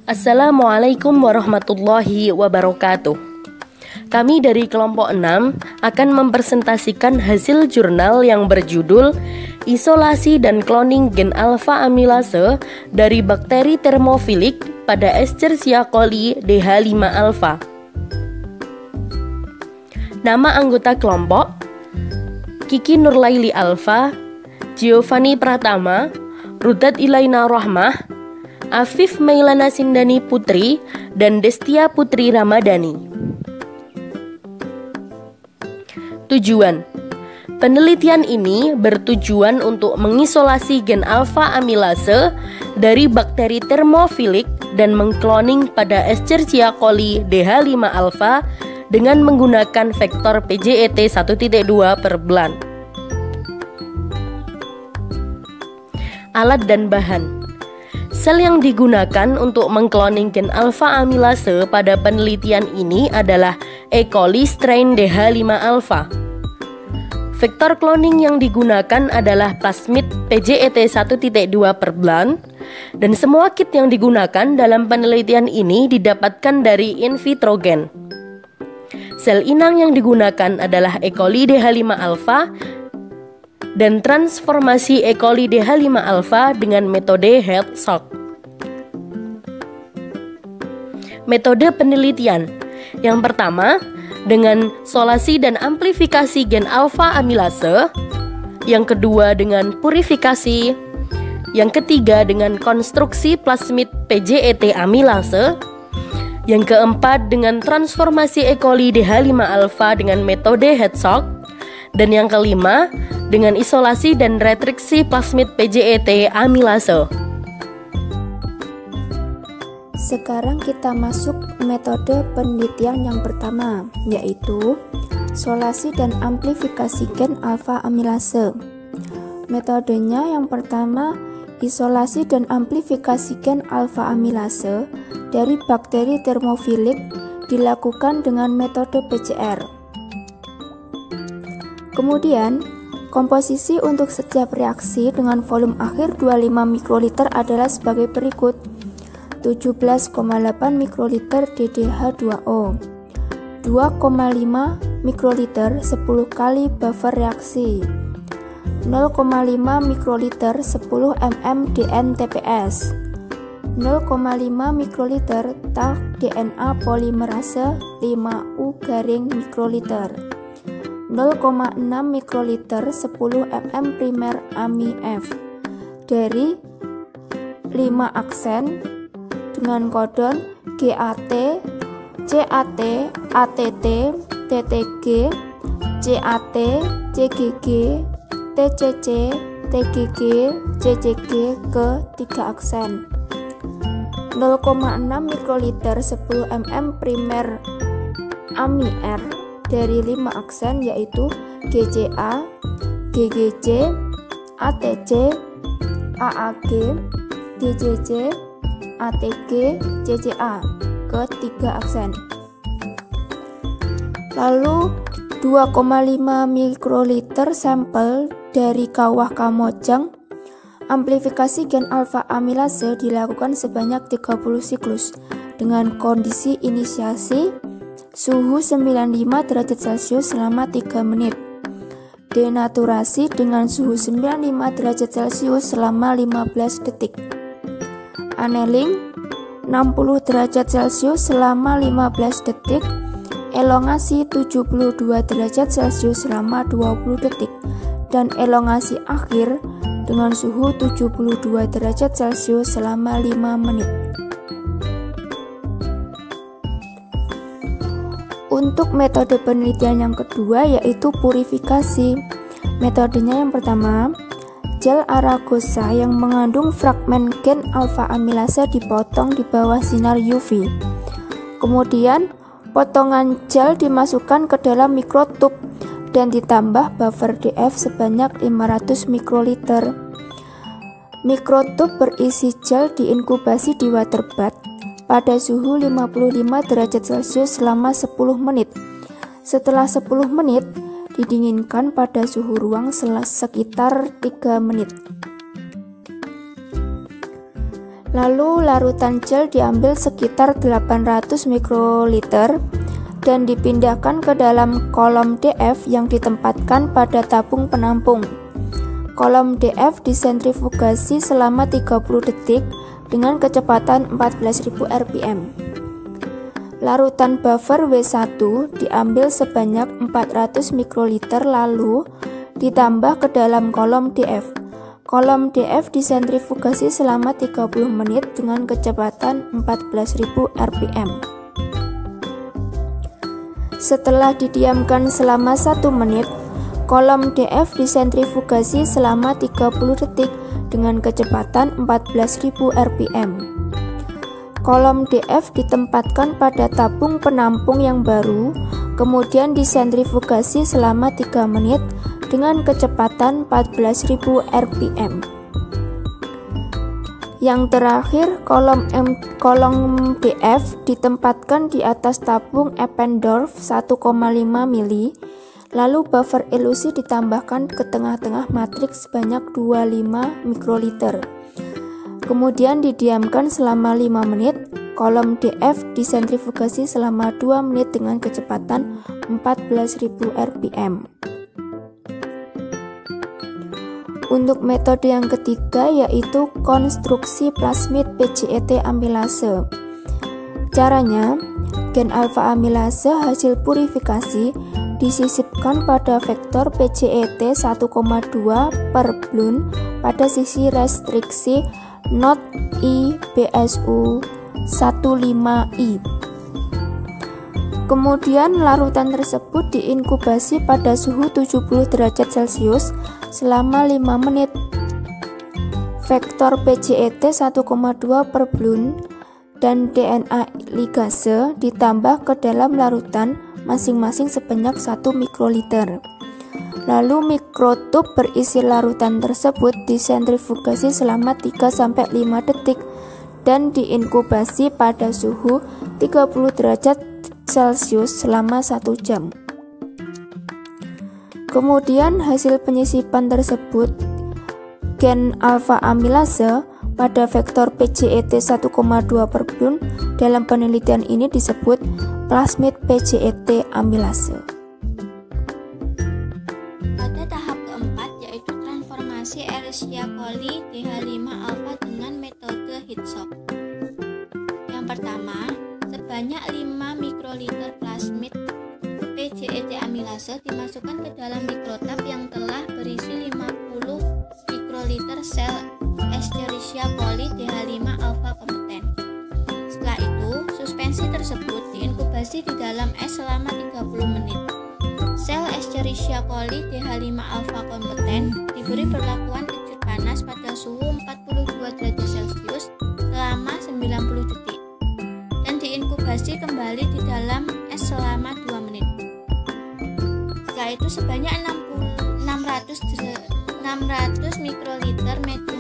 Assalamualaikum warahmatullahi wabarakatuh. Kami dari kelompok 6 akan mempresentasikan hasil jurnal yang berjudul Isolasi dan Cloning Gen Alpha Amilase dari Bakteri Thermophilic pada Escherichia coli DH5 alpha. Nama anggota kelompok: Kiki Nurlaili Alfa, Giovanni Pratama, Rudat Ilaina Rohmah, Afif Mailana Sindani Putri, dan Destia Putri Ramadhani. Tujuan: penelitian ini bertujuan untuk mengisolasi gen alpha amilase dari bakteri thermophilic dan mengkloning pada Escherichia coli DH5 alpha dengan menggunakan vektor PGET 1.2 per bulan. Alat dan bahan: sel yang digunakan untuk mengkloning gen alpha amilase pada penelitian ini adalah E. coli strain DH5 alpha. Vektor cloning yang digunakan adalah plasmid PGET 1.2 per bulan, dan semua kit yang digunakan dalam penelitian ini didapatkan dari in vitro gen. Sel inang yang digunakan adalah E. coli DH5 alpha dan transformasi E. coli DH5 alpha dengan metode Hertzog. Metode penelitian: yang pertama, dengan solasi dan amplifikasi gen alpha amilase. Yang kedua, dengan purifikasi. Yang ketiga, dengan konstruksi plasmid PGET amilase. Yang keempat, dengan transformasi E. coli DH5 alpha dengan metode Hertzog. Dan yang kelima, dengan isolasi dan retriksi plasmid PGET amilase. Sekarang kita masuk metode penelitian yang pertama, yaitu solasi dan amplifikasi gen alpha amilase. Metodenya yang pertama, isolasi dan amplifikasi gen alpha amilase dari bakteri thermophilic dilakukan dengan metode PCR. Kemudian, komposisi untuk setiap reaksi dengan volume akhir 25 mikroliter adalah sebagai berikut: 17,8 mikroliter DDH2O, 2,5 mikroliter 10 kali buffer reaksi, 0,5 mikroliter 10 mm DN-TPS, 0,5 mikroliter TAC DNA polimerase 5U garing mikroliter, 0,6 mikroliter 10 mm primer ami F dari 5 aksen dengan kodon GAT, CAT, ATT, TTG, CAT, CGG, TCC, TGG, CCG ke 3 aksen, 0,6 mikroliter 10 mm primer ami R dari 5 aksen yaitu GCA, GGC, ATC, AAG, DJJ, ATG, CCA ke 3 aksen. Lalu 2,5 mikroliter sampel dari kawah kamojang. Amplifikasi gen alpha amilase dilakukan sebanyak 30 siklus dengan kondisi inisiasi suhu 95 derajat Celcius selama 3 menit. Denaturasi dengan suhu 95 derajat Celcius selama 15 detik. Annealing 60 derajat Celcius selama 15 detik. Elongasi 72 derajat Celcius selama 20 detik. Dan elongasi akhir dengan suhu 72 derajat Celcius selama 5 menit. Untuk metode penelitian yang kedua yaitu purifikasi. Metodenya yang pertama, gel aragosa yang mengandung fragmen gen alpha amilase dipotong di bawah sinar UV. Kemudian, potongan gel dimasukkan ke dalam mikrotub dan ditambah buffer DF sebanyak 500 mikroliter. Mikrotub berisi gel diinkubasi di water bath pada suhu 55 derajat Celcius selama 10 menit. Setelah 10 menit, didinginkan pada suhu ruang sekitar 3 menit. Lalu larutan gel diambil sekitar 800 mikroliter dan dipindahkan ke dalam kolom DF yang ditempatkan pada tabung penampung. Kolom DF disentrifugasi selama 30 detik dengan kecepatan 14.000 rpm. Larutan buffer W1 diambil sebanyak 400 mikroliter lalu ditambah ke dalam kolom DF. Kolom DF disentrifugasi selama 30 menit dengan kecepatan 14.000 rpm. Setelah didiamkan selama 1 menit, kolom DF disentrifugasi selama 30 detik dengan kecepatan 14.000 rpm. Kolom DF ditempatkan pada tabung penampung yang baru, kemudian disentrifugasi selama 3 menit dengan kecepatan 14.000 rpm. Yang terakhir, kolom DF ditempatkan di atas tabung Eppendorf 1,5 mili, lalu buffer elusi ditambahkan ke tengah-tengah matriks sebanyak 25 mikroliter. Kemudian didiamkan selama 5 menit, kolom DF disentrifugasi selama 2 menit dengan kecepatan 14.000 rpm. Untuk metode yang ketiga yaitu konstruksi plasmid PGET amilase. Caranya, gen alfa amilase hasil purifikasi disisipkan pada vektor PGET 1,2 per blun pada sisi restriksi not I BSU 15I. Kemudian larutan tersebut diinkubasi pada suhu 70 derajat Celcius selama 5 menit. Vektor PGET 1,2 per blun dan DNA ligase ditambah ke dalam larutan masing-masing sebanyak 1 mikroliter. Lalu mikrotub berisi larutan tersebut disentrifugasi selama 3-5 detik dan diinkubasi pada suhu 30 derajat Celcius selama 1 jam. Kemudian hasil penyisipan tersebut, gen alfa amilase pada vektor PGET 1,2 per blun dalam penelitian ini disebut plasmid PGET amilase. Pada tahap keempat yaitu transformasi Escherichia coli DH5-alpha dengan metode heat shock. Yang pertama, sebanyak 5 mikroliter plasmid PGET amilase dimasukkan ke dalam mikrotab yang telah berisi 50 mikroliter sel Escherichia coli DH5-alpha kompeten. Setelah itu, suspensi tersebut diinkubasi di dalam es selama 30 menit. Sel Escherichia coli DH5-alpha kompeten diberi perlakuan kejut panas pada suhu 42 derajat Celcius selama 90 detik dan diinkubasi kembali di dalam es selama 2 menit. Setelah itu sebanyak 600 mikroliter medium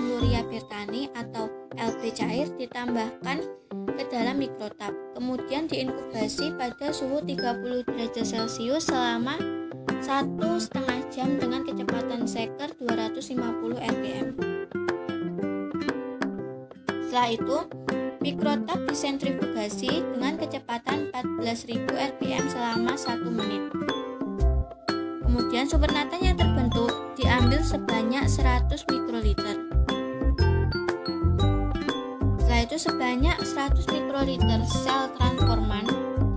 pirtani atau LP cair ditambahkan ke dalam mikrotab, kemudian diinkubasi pada suhu 30 derajat Celcius selama 1,5 jam dengan kecepatan seker 250 rpm. Setelah itu, mikrotab disentrifugasi dengan kecepatan 14.000 rpm selama 1 menit. Kemudian sumber natan yang terbentuk diambil sebanyak 100 mikroliter. Setelah itu sebanyak 100 mikroliter sel transforman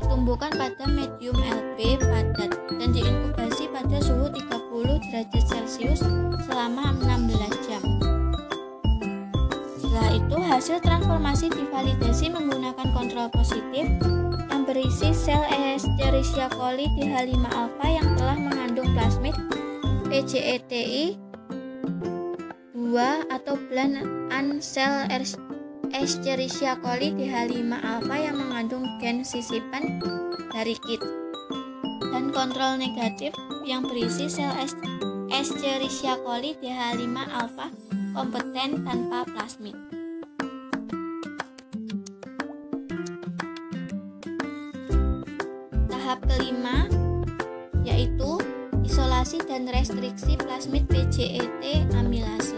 ditumbuhkan pada medium LP padat dan diinkubasi pada suhu 30 derajat Celcius selama 16 jam. Setelah itu hasil transformasi divalidasi menggunakan kontrol positif yang berisi sel Escherichia coli DH5-alpha yang telah mengandung plasmid PGETI 2 atau blend an sel Escherichia coli DH5-alpha yang mengandung gen sisipan dari KIT, dan kontrol negatif yang berisi sel Escherichia coli DH5-alpha kompeten tanpa plasmid. Tahap kelima yaitu isolasi dan restriksi plasmid PGET amilase.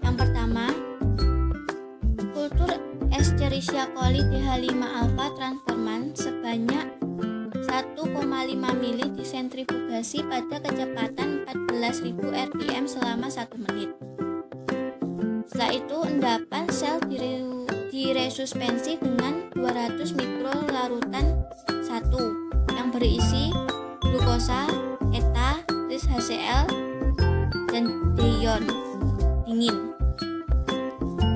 Yang pertama Escherichia coli DH5 alpha transforman sebanyak 1,5 mili disentrifugasi pada kecepatan 14.000 rpm selama 1 menit. Setelah itu endapan sel diresuspensi dengan 200 mikro larutan 1 yang berisi glukosa, eta, tris HCl, dan diion dingin.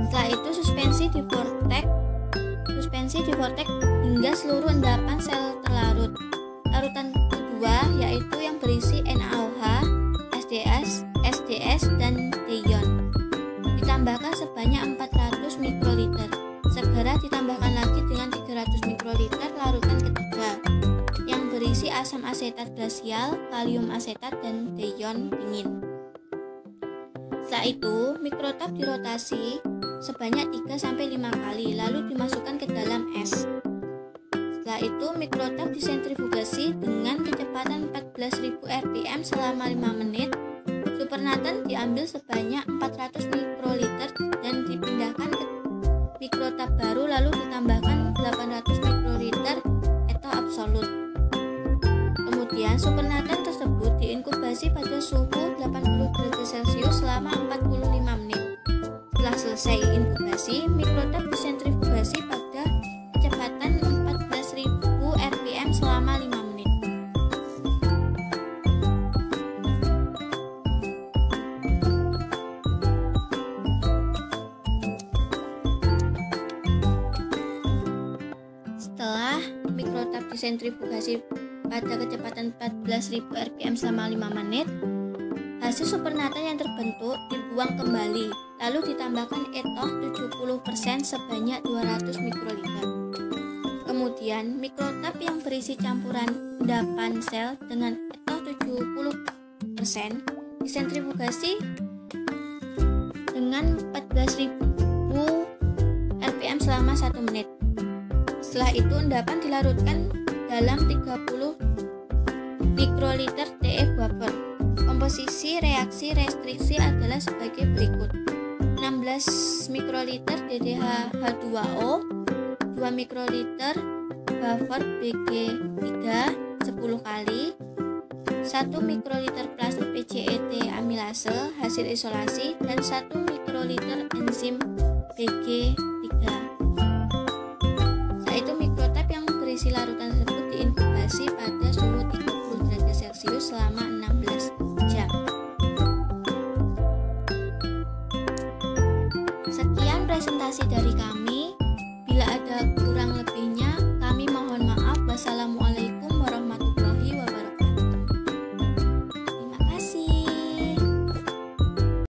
Setelah itu suspensi di vortex hingga seluruh endapan sel terlarut. Larutan kedua yaitu yang berisi NaOH, SDS, dan diion. Ditambahkan sebanyak 400 mikroliter. Segera ditambahkan lagi dengan 300 mikroliter larutan ketiga yang berisi asam asetat glasial, kalium asetat, dan diion dingin. Setelah itu, mikrotap dirotasi sebanyak 3-5 kali lalu dimasukkan ke dalam es. Setelah itu, mikrotap disentrifugasi dengan kecepatan 14.000 rpm selama 5 menit. Supernatant diambil sebanyak 400 mikroliter dan dipindahkan ke mikrotap baru lalu ditambahkan 800 mikroliter eto absolut. Kemudian supernatant tersebut diinkubasi pada suhu 80 derajat Celcius selama 45 menit. Setelah selesai inkubasi, mikrotap disentrifugasi pada kecepatan 14.000 rpm selama 5 menit. Setelah mikrotap disentrifugasi pada kecepatan 14.000 rpm selama 5 menit, hasil supernatant yang terbentuk dibuang kembali, lalu ditambahkan etoh 70% sebanyak 200 mikroliter. Kemudian, mikrotap yang berisi campuran endapan sel dengan etoh 70% disentrifugasi dengan 14.000 rpm selama 1 menit. Setelah itu, endapan dilarutkan dalam 30 mikroliter TF buffer. Komposisi reaksi restriksi adalah sebagai berikut: 16 mikroliter DDH-H2O, 2 mikroliter buffer BG3 10 kali, 1 mikroliter plastik PCET amilase hasil isolasi, dan 1 mikroliter enzim BG3. Setelah itu, mikrotap yang berisi larutan tersebut diinkubasi pada suhu 30 derajat Celcius selama 16 jam. Sekian presentasi dari kami.